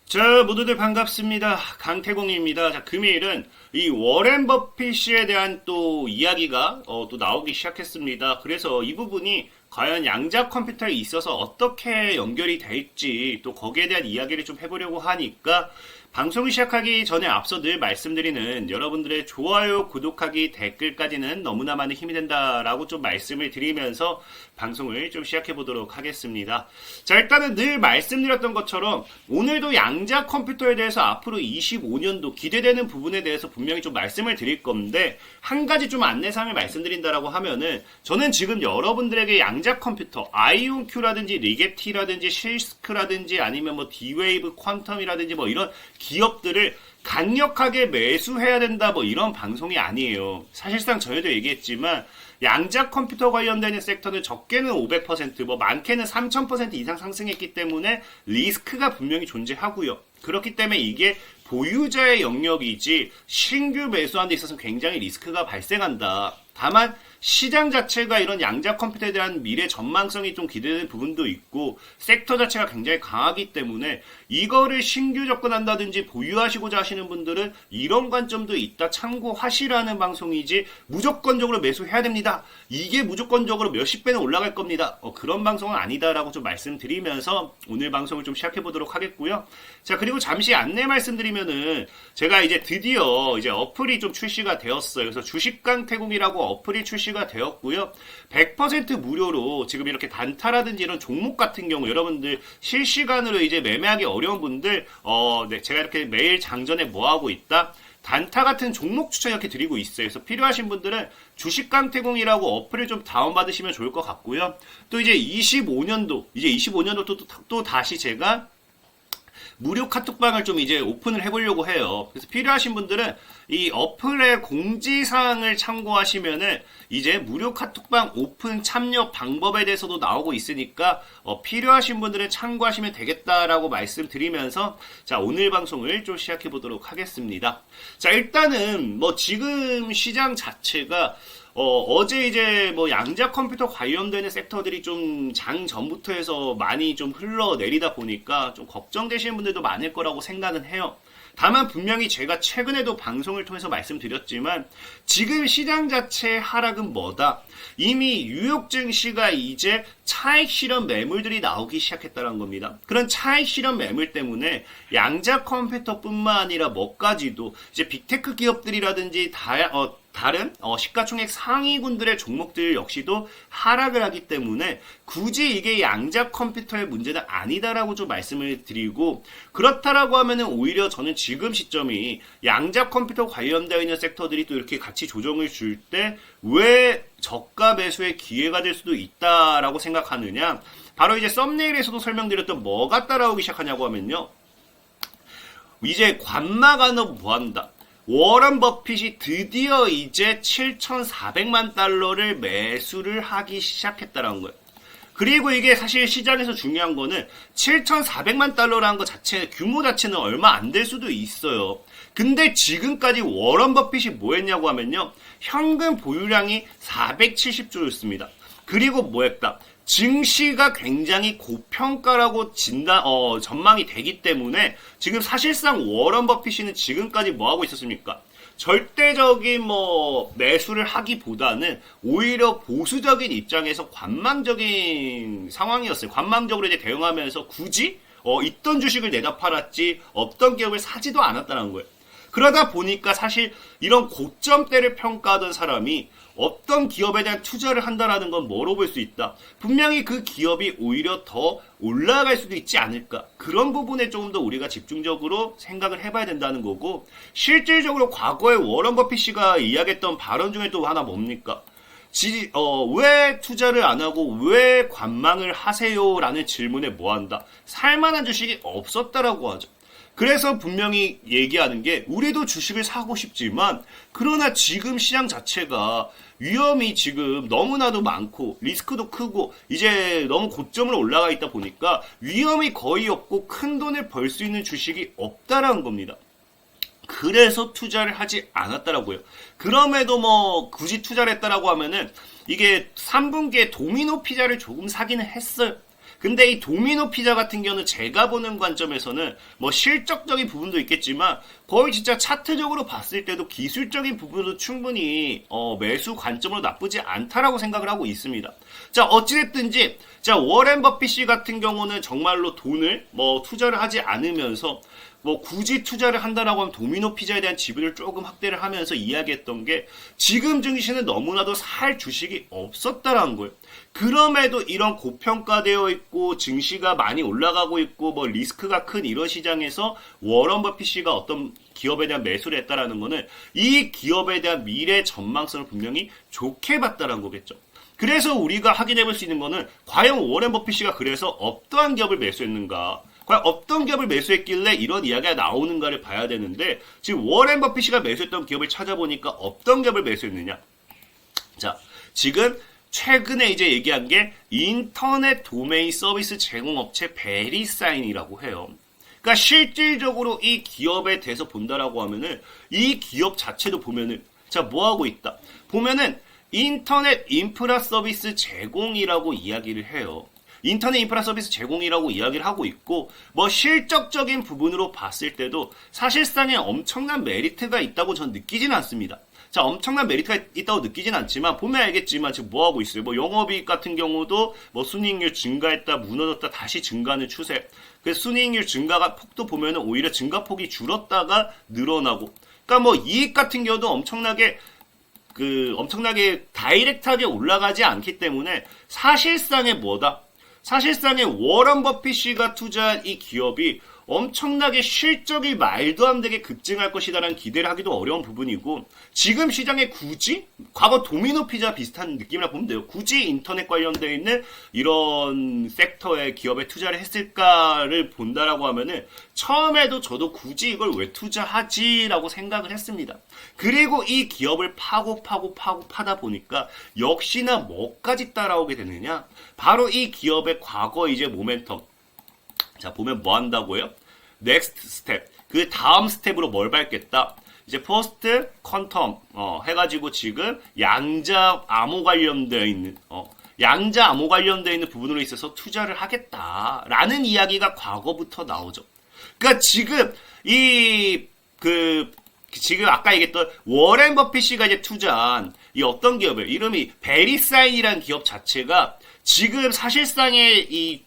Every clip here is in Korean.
자, 모두들 반갑습니다. 강태공입니다. 자, 금요일은 이 워렌 버핏에 대한 또 이야기가 또 나오기 시작했습니다. 그래서 이 부분이 과연 양자 컴퓨터에 있어서 어떻게 연결이 될지 또 거기에 대한 이야기를 좀 해보려고 하니까 방송을 시작하기 전에 앞서 늘 말씀드리는 여러분들의 좋아요, 구독하기, 댓글까지는 너무나 많은 힘이 된다라고 좀 말씀을 드리면서 방송을 좀 시작해 보도록 하겠습니다. 자, 일단은 늘 말씀드렸던 것처럼 오늘도 양자 컴퓨터에 대해서 앞으로 25년도 기대되는 부분에 대해서 분명히 좀 말씀을 드릴 건데 한 가지 좀 안내사항을 말씀드린다라고 하면은 저는 지금 여러분들에게 양자 컴퓨터 아이온큐라든지 리게티라든지 실스크라든지 아니면 뭐 D-Wave 퀀텀이라든지 뭐 이런 기업들을 강력하게 매수해야 된다 뭐 이런 방송이 아니에요. 사실상 저희도 얘기했지만 양자 컴퓨터 관련되는 섹터는 적게는 500%, 뭐 많게는 3000% 이상 상승했기 때문에 리스크가 분명히 존재하고요. 그렇기 때문에 이게 보유자의 영역이지 신규 매수하는 데 있어서 굉장히 리스크가 발생한다. 다만 시장 자체가 이런 양자 컴퓨터에 대한 미래 전망성이 좀 기대되는 부분도 있고 섹터 자체가 굉장히 강하기 때문에 이거를 신규 접근한다든지 보유하시고자 하시는 분들은 이런 관점도 있다 참고하시라는 방송이지 무조건적으로 매수해야 됩니다. 이게 무조건적으로 몇십 배는 올라갈 겁니다. 그런 방송은 아니다라고 좀 말씀드리면서 오늘 방송을 좀 시작해 보도록 하겠고요. 자, 그리고 잠시 안내 말씀드리면은 제가 이제 드디어 이제 어플이 좀 출시가 되었어요. 그래서 주식강태공이라고 어플이 출시가 되었고요. 100% 무료로 지금 이렇게 단타라든지 이런 종목 같은 경우 여러분들 실시간으로 이제 매매하기 어려운 분들 네, 제가 이렇게 매일 장전에 뭐 하고 있다. 단타 같은 종목 추천 이렇게 드리고 있어요. 그래서 필요하신 분들은 주식강태공이라고 어플을 좀 다운받으시면 좋을 것 같고요. 또 이제 25년도 또 다시 제가 무료 카톡방을 좀 이제 오픈을 해보려고 해요. 그래서 필요하신 분들은 이 어플의 공지사항을 참고하시면은 이제 무료 카톡방 오픈 참여 방법에 대해서도 나오고 있으니까 필요하신 분들은 참고하시면 되겠다라고 말씀드리면서 자, 오늘 방송을 좀 시작해 보도록 하겠습니다. 자, 일단은 뭐 지금 시장 자체가 어제 이제 뭐 양자 컴퓨터 관련되는 섹터들이 좀 장 전부터 해서 많이 좀 흘러내리다 보니까 좀 걱정되시는 분들도 많을 거라고 생각은 해요. 다만 분명히 제가 최근에도 방송을 통해서 말씀드렸지만 지금 시장 자체의 하락은 뭐다? 이미 뉴욕 증시가 이제 차익 실현 매물들이 나오기 시작했다는 겁니다. 그런 차익 실현 매물 때문에 양자 컴퓨터뿐만 아니라 뭐까지도 이제 빅테크 기업들이라든지 다른 시가총액 상위군들의 종목들 역시도 하락을 하기 때문에 굳이 이게 양자 컴퓨터의 문제는 아니다라고 좀 말씀을 드리고 그렇다라고 하면은 오히려 저는 지금 시점이 양자 컴퓨터 관련되어 있는 섹터들이 또 이렇게 같이 조정을 줄 때 왜 저가 매수의 기회가 될 수도 있다라고 생각하느냐, 바로 이제 썸네일에서도 설명드렸던 뭐가 따라오기 시작하냐고 하면요, 이제 관마가너 뭐한다. 워런 버핏이 드디어 이제 7,400만 달러를 매수를 하기 시작했다는 거예요. 그리고 이게 사실 시장에서 중요한 거는 7,400만 달러라는 것 자체, 규모 자체는 얼마 안 될 수도 있어요. 근데 지금까지 워런 버핏이 뭐 했냐고 하면요, 현금 보유량이 470조였습니다. 그리고 뭐 했다. 증시가 굉장히 고평가라고 전망이 되기 때문에 지금 사실상 워런 버핏이는 지금까지 뭐 하고 있었습니까? 절대적인 뭐 매수를 하기보다는 오히려 보수적인 입장에서 관망적인 상황이었어요. 관망적으로 이제 대응하면서 굳이 있던 주식을 내다 팔았지 없던 기업을 사지도 않았다는 거예요. 그러다 보니까 사실 이런 고점대를 평가하던 사람이 어떤 기업에 대한 투자를 한다라는 건 뭐로 볼 수 있다? 분명히 그 기업이 오히려 더 올라갈 수도 있지 않을까? 그런 부분에 조금 더 우리가 집중적으로 생각을 해봐야 된다는 거고, 실질적으로 과거에 워런 버핏이가 이야기했던 발언 중에 또 하나 뭡니까? 왜 투자를 안 하고 왜 관망을 하세요? 라는 질문에 뭐 한다? 살만한 주식이 없었다라고 하죠. 그래서 분명히 얘기하는 게 우리도 주식을 사고 싶지만 그러나 지금 시장 자체가 위험이 지금 너무나도 많고 리스크도 크고 이제 너무 고점으로 올라가 있다 보니까 위험이 거의 없고 큰 돈을 벌 수 있는 주식이 없다라는 겁니다. 그래서 투자를 하지 않았다라고요. 그럼에도 뭐 굳이 투자를 했다라고 하면은 이게 3분기에 도미노 피자를 조금 사기는 했어요. 근데 이 도미노 피자 같은 경우는 제가 보는 관점에서는 뭐 실적적인 부분도 있겠지만 거의 진짜 차트적으로 봤을 때도 기술적인 부분도 충분히 매수 관점으로 나쁘지 않다라고 생각을 하고 있습니다. 자, 어찌됐든지 자, 워렌 버핏 같은 경우는 정말로 돈을 뭐 투자를 하지 않으면서 뭐 굳이 투자를 한다라고 하면 도미노 피자에 대한 지분을 조금 확대를 하면서 이야기했던 게 지금 증시는 너무나도 살 주식이 없었다라는 거예요. 그럼에도 이런 고평가되어 있고 증시가 많이 올라가고 있고 뭐 리스크가 큰 이런 시장에서 워런 버핏이 어떤 기업에 대한 매수를 했다라는 거는 이 기업에 대한 미래 전망성을 분명히 좋게 봤다라는 거겠죠. 그래서 우리가 확인해 볼 수 있는 거는 과연 워렌 버핏이 그래서 어떠한 기업을 매수했는가, 과연 어떤 기업을 매수했길래 이런 이야기가 나오는가를 봐야 되는데 지금 워렌 버핏이 매수했던 기업을 찾아보니까 어떤 기업을 매수했느냐. 자, 지금 최근에 이제 얘기한 게 인터넷 도메인 서비스 제공업체 베리사인이라고 해요. 그러니까 실질적으로 이 기업에 대해서 본다라고 하면은 이 기업 자체도 보면은 자, 뭐 하고 있다. 보면은 인터넷 인프라 서비스 제공이라고 이야기를 해요. 인터넷 인프라 서비스 제공이라고 이야기를 하고 있고 뭐 실적적인 부분으로 봤을 때도 사실상에 엄청난 메리트가 있다고 전 느끼지는 않습니다. 자, 엄청난 메리트가 있다고 느끼진 않지만 보면 알겠지만 지금 뭐 하고 있어요? 뭐 영업이익 같은 경우도 뭐 순이익률 증가했다 무너졌다 다시 증가하는 추세. 그래서 순이익률 증가가 폭도 보면은 오히려 증가폭이 줄었다가 늘어나고. 그러니까 뭐 이익 같은 경우도 엄청나게 다이렉트하게 올라가지 않기 때문에 사실상의 뭐다? 사실상의 워런 버핏이가 투자한 이 기업이 엄청나게 실적이 말도 안 되게 급증할 것이다라는 기대를 하기도 어려운 부분이고 지금 시장에 굳이 과거 도미노 피자 비슷한 느낌이라 보면 돼요. 굳이 인터넷 관련되어 있는 이런 섹터의 기업에 투자를 했을까를 본다라고 하면은 처음에도 저도 굳이 이걸 왜 투자하지라고 생각을 했습니다. 그리고 이 기업을 파고 파다 보니까 역시나 뭐까지 따라오게 되느냐? 바로 이 기업의 과거 이제 모멘텀. 자, 보면 뭐 한다고요? 넥스트 스텝. 그 다음 스텝으로 뭘 밟겠다? 이제 포스트 퀀텀 해가지고 지금 양자 암호 관련되어 있는 양자 암호 관련되어 있는 부분으로 있어서 투자를 하겠다라는 이야기가 과거부터 나오죠. 그러니까 지금 지금 아까 얘기했던 워렌 버핏이가 이제 투자한 이 어떤 기업이에요? 이름이 베리사인이라는 기업 자체가 지금 사실상의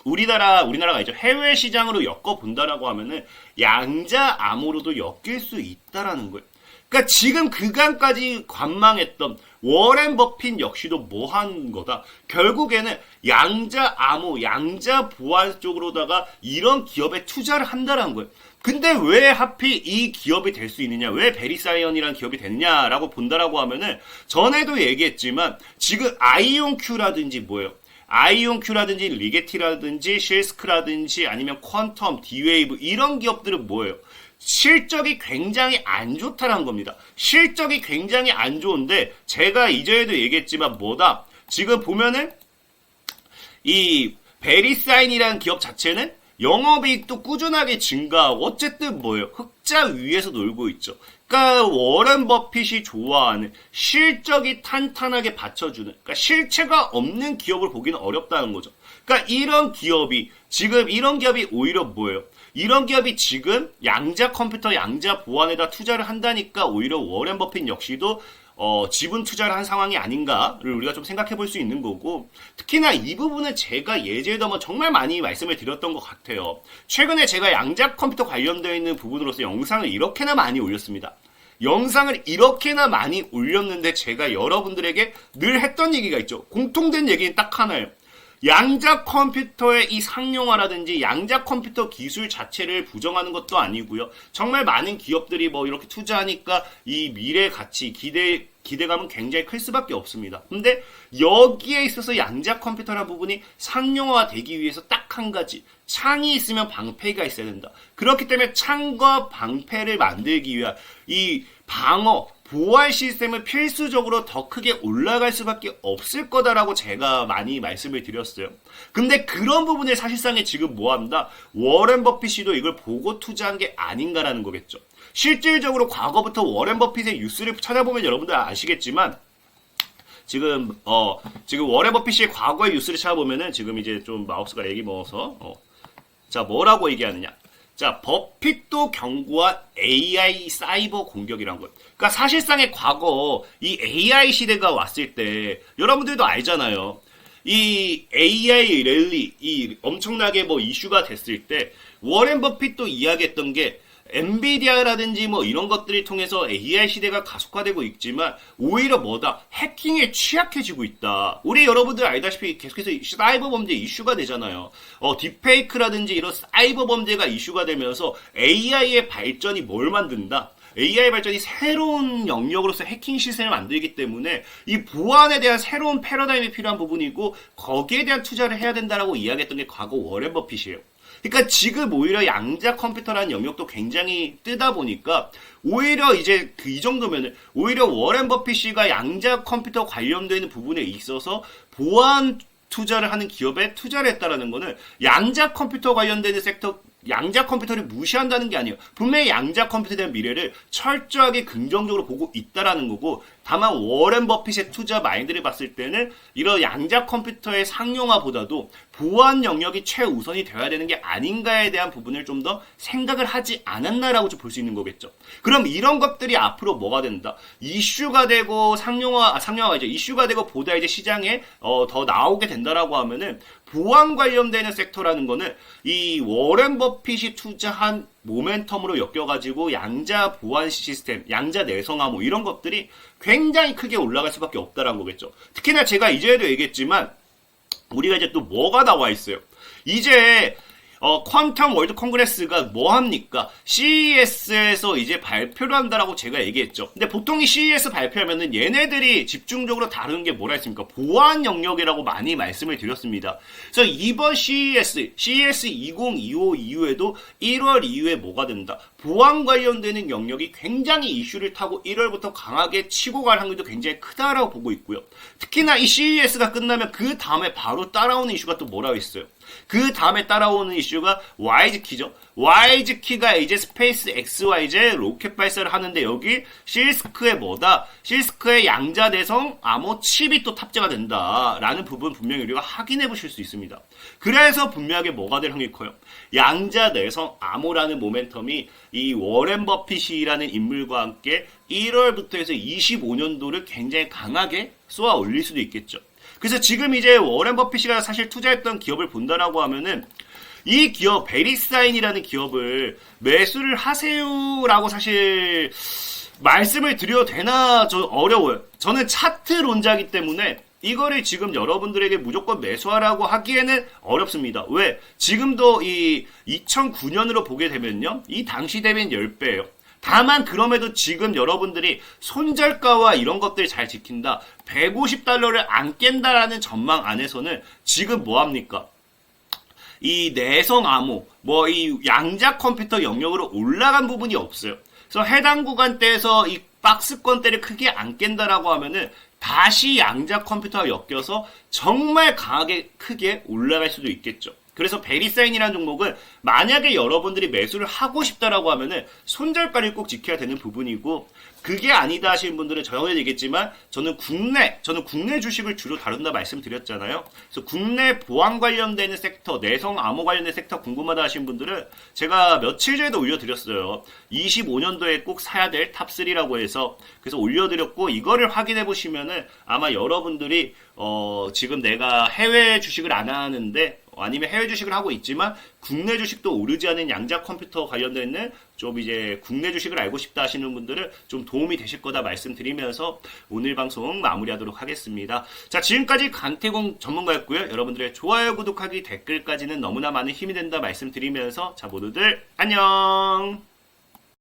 우리나라가 이제 해외 시장으로 엮어본다라고 하면은 양자 암호로도 엮일 수 있다라는 거예요. 그러니까 지금 그간까지 관망했던 워렌 버핏 역시도 뭐 한 거다. 결국에는 양자 암호, 양자 보안 쪽으로다가 이런 기업에 투자를 한다라는 거예요. 근데 왜 하필 이 기업이 될 수 있느냐? 왜 베리사이언이라는 기업이 됐냐라고 본다라고 하면은 전에도 얘기했지만 지금 아이온큐라든지 뭐예요? 아이온큐라든지 리게티라든지 실스크라든지 아니면 퀀텀, 디웨이브 이런 기업들은 뭐예요? 실적이 굉장히 안 좋다는 겁니다. 실적이 굉장히 안 좋은데 제가 이전에도 얘기했지만 뭐다? 지금 보면은 이 베리사인이라는 기업 자체는 영업이익도 꾸준하게 증가하고 어쨌든 뭐예요? 흑자 위에서 놀고 있죠. 그러니까 워런 버핏이 좋아하는 실적이 탄탄하게 받쳐주는 그러니까 실체가 없는 기업을 보기는 어렵다는 거죠. 그러니까 이런 기업이 오히려 뭐예요? 이런 기업이 지금 양자 컴퓨터, 양자 보안에다 투자를 한다니까 오히려 워렌 버핏 역시도 지분 투자를 한 상황이 아닌가를 우리가 좀 생각해 볼 수 있는 거고 특히나 이 부분은 제가 예전에도 한번 정말 많이 말씀을 드렸던 것 같아요. 최근에 제가 양자 컴퓨터 관련되어 있는 부분으로서 영상을 이렇게나 많이 올렸습니다. 영상을 이렇게나 많이 올렸는데 제가 여러분들에게 늘 했던 얘기가 있죠. 공통된 얘기는 딱 하나예요. 양자 컴퓨터의 이 상용화라든지 양자 컴퓨터 기술 자체를 부정하는 것도 아니고요. 정말 많은 기업들이 뭐 이렇게 투자하니까 이 미래 가치, 기대감은 굉장히 클 수밖에 없습니다. 근데 여기에 있어서 양자 컴퓨터라는 부분이 상용화 되기 위해서 딱 한 가지. 창이 있으면 방패가 있어야 된다. 그렇기 때문에 창과 방패를 만들기 위한 이 방어, 보안 시스템은 필수적으로 더 크게 올라갈 수밖에 없을 거다라고 제가 많이 말씀을 드렸어요. 근데 그런 부분을 사실상에 지금 뭐 한다? 워렌 버핏이도 이걸 보고 투자한 게 아닌가라는 거겠죠. 실질적으로 과거부터 워렌 버핏의 뉴스를 찾아보면 여러분들 아시겠지만 지금 워렌 버핏의 과거의 뉴스를 찾아보면은 지금 이제 좀 마우스가 렉이 먹어서 자, 뭐라고 얘기하느냐. 자, 버핏도 경고한 AI 사이버 공격이란 것. 그러니까 사실상의 과거 이 AI 시대가 왔을 때 여러분들도 알잖아요. 이 AI 랠리, 이 엄청나게 뭐 이슈가 됐을 때 워렌 버핏도 이야기했던 게 엔비디아라든지 뭐 이런 것들을 통해서 AI 시대가 가속화되고 있지만 오히려 뭐다? 해킹에 취약해지고 있다. 우리 여러분들 알다시피 계속해서 사이버 범죄 이슈가 되잖아요. 딥페이크라든지 이런 사이버 범죄가 이슈가 되면서 AI의 발전이 뭘 만든다? AI 발전이 새로운 영역으로서 해킹 시스템을 만들기 때문에 이 보안에 대한 새로운 패러다임이 필요한 부분이고 거기에 대한 투자를 해야 된다라고 이야기했던 게 과거 워렌 버핏이에요. 그러니까 지금 오히려 양자 컴퓨터라는 영역도 굉장히 뜨다 보니까 오히려 이제 이 정도면은 오히려 워렌 버핏이가 양자 컴퓨터 관련되는 부분에 있어서 보안 투자를 하는 기업에 투자를 했다라는 거는 양자 컴퓨터 관련되는 섹터 양자 컴퓨터를 무시한다는 게 아니에요. 분명히 양자 컴퓨터에 대한 미래를 철저하게 긍정적으로 보고 있다라는 거고 다만 워렌 버핏의 투자 마인드를 봤을 때는 이런 양자 컴퓨터의 상용화보다도 보안 영역이 최우선이 되어야 되는 게 아닌가에 대한 부분을 좀 더 생각을 하지 않았나라고 좀 볼 수 있는 거겠죠. 그럼 이런 것들이 앞으로 뭐가 된다? 이슈가 되고 상용화가 이제 이슈가 되고 보다 이제 시장에 더 나오게 된다라고 하면은 보안 관련되는 섹터라는 거는 이 워렌 버핏이 투자한 모멘텀으로 엮여가지고 양자 보안 시스템, 양자 내성화 뭐 이런 것들이 굉장히 크게 올라갈 수밖에 없다라는 거겠죠. 특히나 제가 이제도 얘기했지만 우리가 이제 또 뭐가 나와 있어요. 이제 퀀텀 월드 콩그레스가 뭐 합니까? CES에서 이제 발표를 한다라고 제가 얘기했죠. 근데 보통 이 CES 발표하면은 얘네들이 집중적으로 다루는 게 뭐라 했습니까? 보안 영역이라고 많이 말씀을 드렸습니다. 그래서 이번 CES 2025 이후에도 1월 이후에 뭐가 된다? 보안 관련되는 영역이 굉장히 이슈를 타고 1월부터 강하게 치고 갈 확률도 굉장히 크다라고 보고 있고요. 특히나 이 CES가 끝나면 그 다음에 바로 따라오는 이슈가 또 뭐라고 있어요? 그 다음에 따라오는 이슈가 와이즈키죠. 와이즈키가 이제 스페이스 XYZ 로켓 발사를 하는데 여기 실스크의 뭐다? 실스크의 양자 내성 암호 칩이 또 탑재가 된다라는 부분 분명히 우리가 확인해 보실 수 있습니다. 그래서 분명하게 뭐가 될 확률이 커요? 양자 내성 암호라는 모멘텀이 이 워렌 버핏이라는 인물과 함께 1월부터 해서 25년도를 굉장히 강하게 쏘아 올릴 수도 있겠죠. 그래서 지금 이제 워렌 버핏이가 사실 투자했던 기업을 본다라고 하면은 이 기업 베리사인이라는 기업을 매수를 하세요라고 사실 말씀을 드려도 되나 저 어려워요. 저는 차트론자이기 때문에 이거를 지금 여러분들에게 무조건 매수하라고 하기에는 어렵습니다. 왜? 지금도 이 2009년으로 보게 되면요. 이 당시 대비는 10배예요. 다만 그럼에도 지금 여러분들이 손절가와 이런 것들 잘 지킨다. 150달러를 안 깬다라는 전망 안에서는 지금 뭐합니까? 이 내성 암호, 뭐 이 양자 컴퓨터 영역으로 올라간 부분이 없어요. 그래서 해당 구간대에서 이 박스권대를 크게 안 깬다라고 하면은 다시 양자 컴퓨터가 엮여서 정말 강하게 크게 올라갈 수도 있겠죠. 그래서 베리사인이라는 종목은 만약에 여러분들이 매수를 하고 싶다라고 하면은 손절가를 꼭 지켜야 되는 부분이고 그게 아니다 하시는 분들은 전에 얘기했지만 저는 국내 주식을 주로 다룬다 말씀드렸잖아요. 그래서 국내 보안 관련되는 섹터, 내성 암호 관련된 섹터 궁금하다 하시는 분들은 제가 며칠 전에도 올려드렸어요. 25년도에 꼭 사야 될 탑3라고 해서 그래서 올려드렸고 이거를 확인해 보시면은 아마 여러분들이 지금 내가 해외 주식을 안 하는데 아니면 해외 주식을 하고 있지만 국내 주식도 오르지 않은 양자 컴퓨터 관련되는 좀 이제 국내 주식을 알고 싶다 하시는 분들은 좀 도움이 되실 거다 말씀드리면서 오늘 방송 마무리하도록 하겠습니다. 자, 지금까지 강태공 전문가였고요. 여러분들의 좋아요, 구독하기, 댓글까지는 너무나 많은 힘이 된다 말씀드리면서 자, 모두들 안녕!